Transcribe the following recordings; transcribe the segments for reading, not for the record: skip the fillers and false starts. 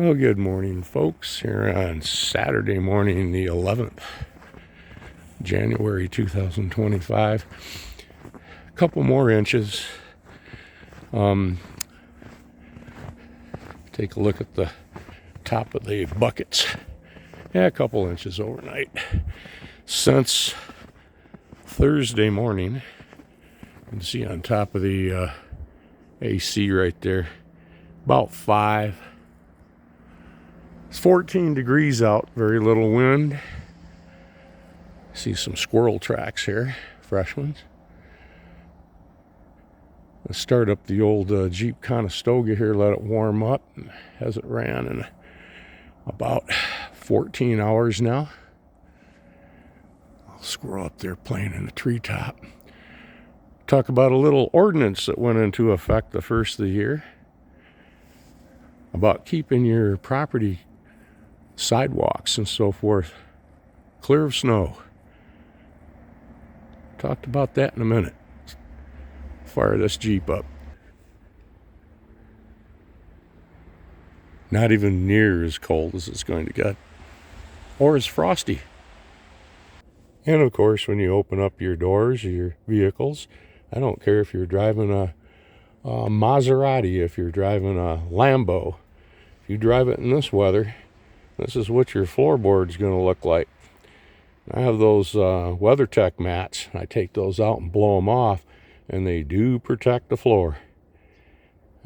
Well, good morning, folks, here on Saturday morning, the 11th, January 2025. A couple more inches. Take a look at the top of the buckets. Yeah, a couple inches overnight. Since Thursday morning, you can see on top of the AC right there, about 5. It's 14 degrees out, very little wind. See some squirrel tracks here, fresh ones. Let's start up the old Jeep Conestoga here, let it warm up. Hasn't ran in about 14 hours now. Squirrel up there playing in the treetop. Talk about a little ordinance that went into effect the first of the year about keeping your property sidewalks and so forth clear of snow. Talked about that in a minute. Fire this Jeep up. Not even near as cold as it's going to get, or as frosty. And of course, when you open up your doors of your vehicles, I don't care if you're driving a Maserati, if you're driving a Lambo, if you drive it in this weather, this is what your floorboard's going to look like. I have those WeatherTech mats. I take those out and blow them off, and they do protect the floor.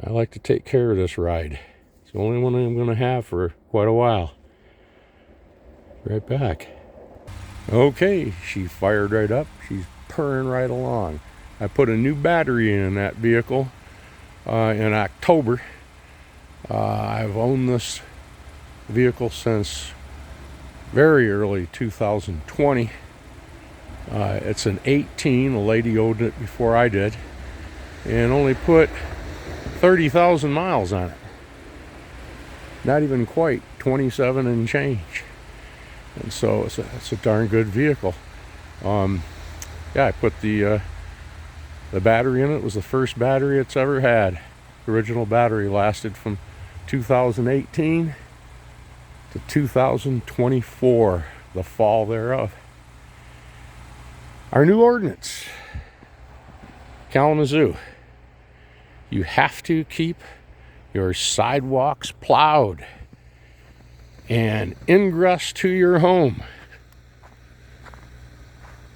I like to take care of this ride. It's the only one I'm going to have for quite a while. Right back. Okay, she fired right up. She's purring right along. I put a new battery in that vehicle in October. I've owned this vehicle since very early 2020. It's an 18. A lady owned it before I did, and only put 30,000 miles on it. Not even quite 27 and change. And so it's a darn good vehicle. Yeah, I put the battery in it. It was the first battery it's ever had. The original battery lasted from 2018 to 2024, the fall thereof. Our new ordinance, Kalamazoo. You have to keep your sidewalks plowed and ingress to your home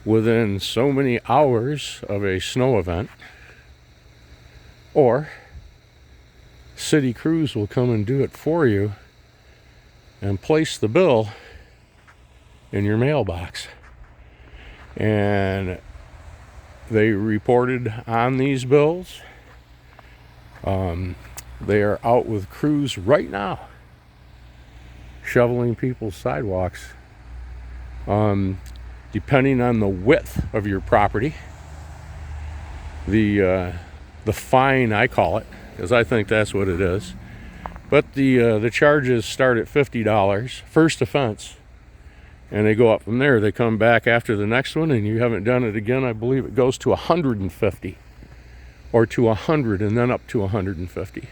within so many hours of a snow event, or city crews will come and do it for you and place the bill in your mailbox. And they reported on these bills. They are out with crews right now shoveling people's sidewalks. Depending on the width of your property, the fine, I call it, because I think that's what it is. But the charges start at $50, first offense, and they go up from there. They come back after the next one, and you haven't done it again. I believe it goes to $150, or to $100, and then up to $150.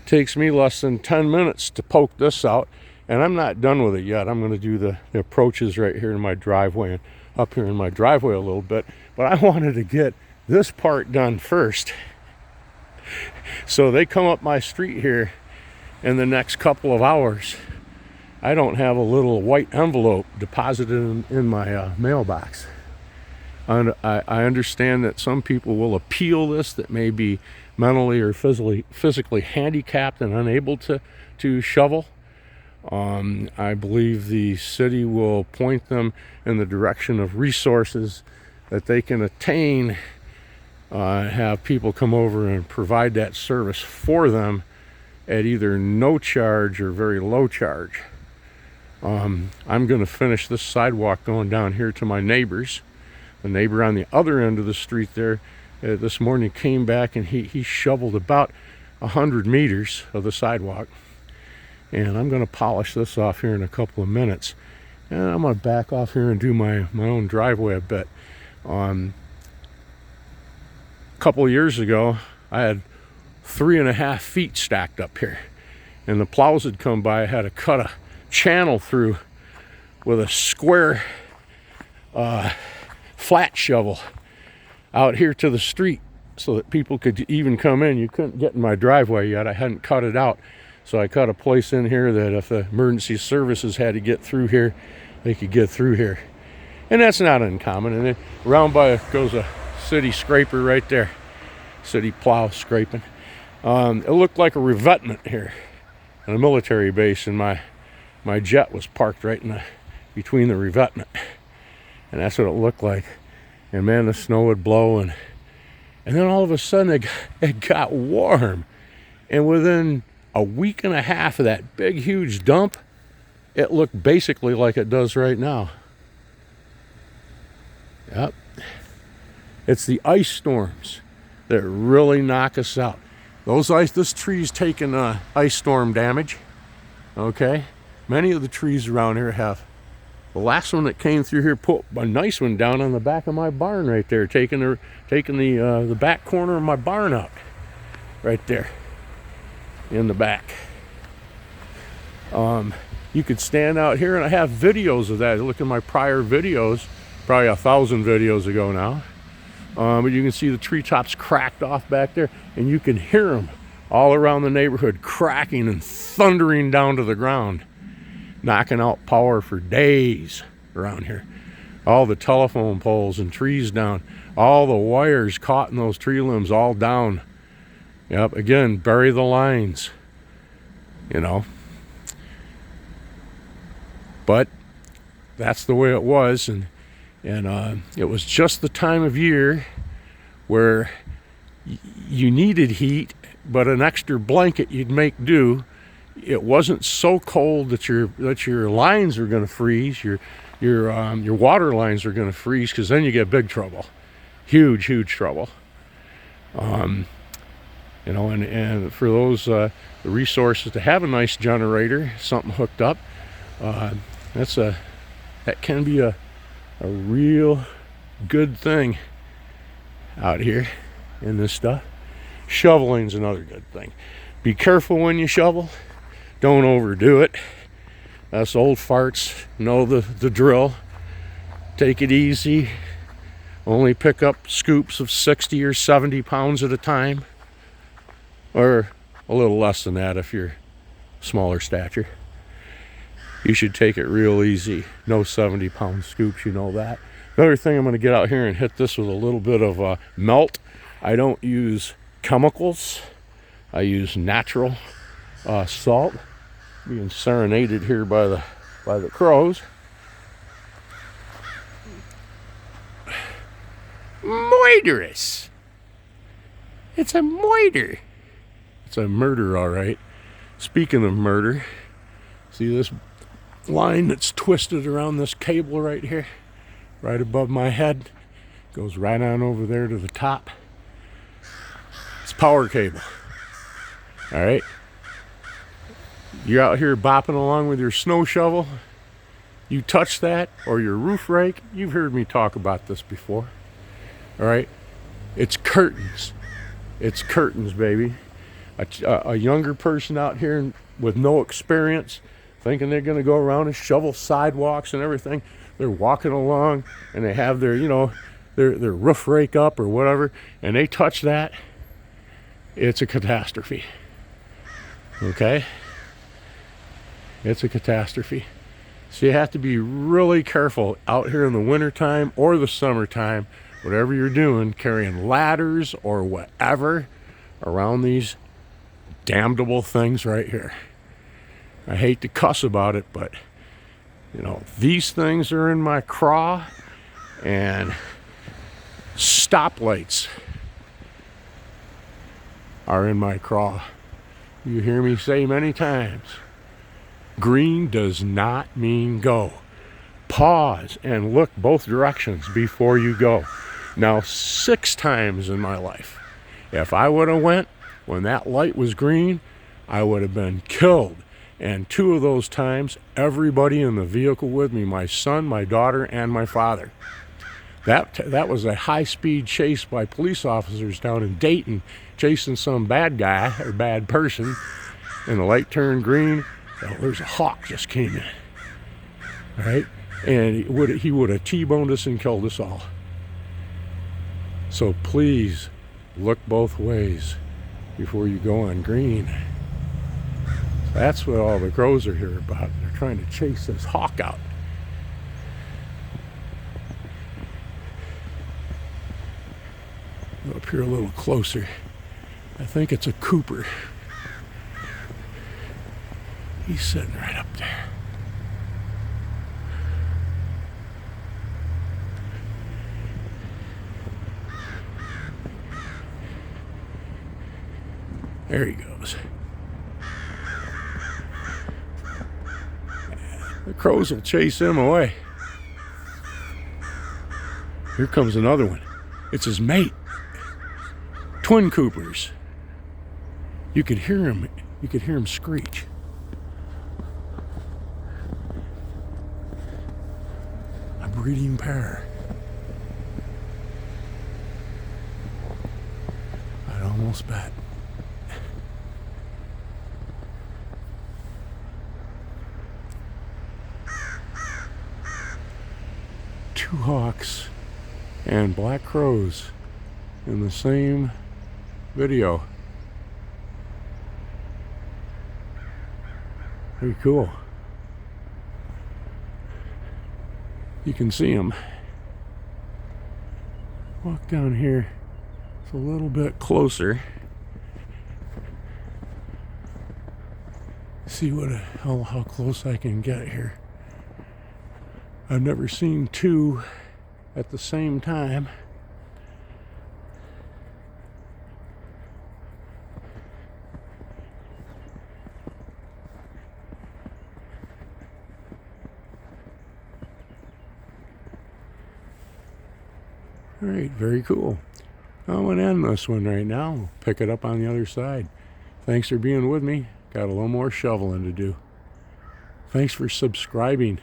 Takes me less than 10 minutes to poke this out, and I'm not done with it yet. I'm going to do the approaches right here in my driveway and up here in my driveway a little bit, but I wanted to get this part done first. So they come up my street here in the next couple of hours. I don't have a little white envelope deposited in my mailbox. And I understand that some people will appeal this that may be mentally or physically handicapped and unable to shovel. I believe the city will point them in the direction of resources that they can attain, have people come over and provide that service for them at either no charge or very low charge. I'm going to finish this sidewalk going down here to my neighbors. The neighbor on the other end of the street there this morning came back, and he shoveled about 100 meters of the sidewalk. And I'm going to polish this off here in a couple of minutes. And I'm going to back off here and do my own driveway a bit. A couple of years ago, I had 3.5 feet stacked up here. and the plows had come by. I had to cut a channel through with a square flat shovel out here to the street so that people could even come in. You couldn't get in my driveway yet. I hadn't cut it out. So I cut a place in here that if the emergency services had to get through here, they could get through here. And that's not uncommon. And then around by goes a city scraper right there. City plow scraping. It looked like a revetment here on a military base, and my jet was parked right in between the revetment. And that's what it looked like. And man, the snow would blow, and then all of a sudden it got warm. And within a week and a half of that big, huge dump, it looked basically like it does right now. Yep. It's the ice storms that really knock us out. This tree's taken ice storm damage. Okay? Many of the trees around here have. The last one that came through here put a nice one down on the back of my barn right there, taking the back corner of my barn out. Right there. In the back. You could stand out here, and I have videos of that. Look at my prior videos, probably 1,000 videos ago now. But you can see the treetops cracked off back there, and you can hear them all around the neighborhood cracking and thundering down to the ground, knocking out power for days around here. All the telephone poles and trees down, all the wires caught in those tree limbs all down. Yep, again, bury the lines, you know. But that's the way it was, and it was just the time of year where you needed heat, but an extra blanket you'd make do. It wasn't so cold that your lines are going to freeze, your water lines are going to freeze, because then you get big trouble, huge trouble. You know, and for those the resources to have a nice generator, something hooked up, that can be a real good thing out here in this stuff. Shoveling's another good thing. Be careful when you shovel. Don't overdo it. Us old farts know the drill. Take it easy. Only pick up scoops of 60 or 70 pounds at a time. Or a little less than that if you're smaller stature. You should take it real easy. No 70-pound scoops, you know that. Another thing, I'm going to get out here and hit this with a little bit of melt. I don't use chemicals. I use natural salt. Being serenaded here by the crows. Moiterous. It's a moiter. It's a murder, all right. Speaking of murder, see this line that's twisted around this cable right here, right above my head, goes right on over there to the top. It's power cable. All right. You're out here bopping along with your snow shovel. You touch that, or your roof rake. You've heard me talk about this before. All right. It's curtains. It's curtains, baby. A younger person out here with no experience, thinking they're going to go around and shovel sidewalks and everything. They're walking along and they have their, their roof rake up or whatever, and they touch that. It's a catastrophe. Okay? It's a catastrophe. So you have to be really careful out here in the wintertime or the summertime, whatever you're doing, carrying ladders or whatever around these damnable things right here. I hate to cuss about it, but these things are in my craw, and stoplights are in my craw. You hear me say many times, green does not mean go. Pause and look both directions before you go. Now, 6 times in my life, if I would have went when that light was green, I would have been killed. And 2 of those times, everybody in the vehicle with me, my son, my daughter, and my father. That was a high-speed chase by police officers down in Dayton, chasing some bad guy or bad person. and the light turned green, oh, there's a hawk just came in. All right? And he would have T-boned us and killed us all. So please look both ways before you go on green. That's what all the crows are here about. They're trying to chase this hawk out. Go up here a little closer. I think it's a Cooper. He's sitting right up there. There he goes. The crows will chase him away. Here comes another one. It's his mate. Twin Coopers. You could hear him. You could hear him screech. A breeding pair. I'd almost bet. Two hawks and black crows in the same video. Pretty cool. You can see them. Walk down here. It's a little bit closer. See how close I can get here. I've never seen two at the same time. All right, very cool. I'm going to end this one right now. We'll pick it up on the other side. Thanks for being with me. Got a little more shoveling to do. Thanks for subscribing.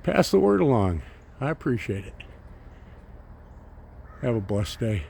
Pass the word along. I appreciate it. Have a blessed day.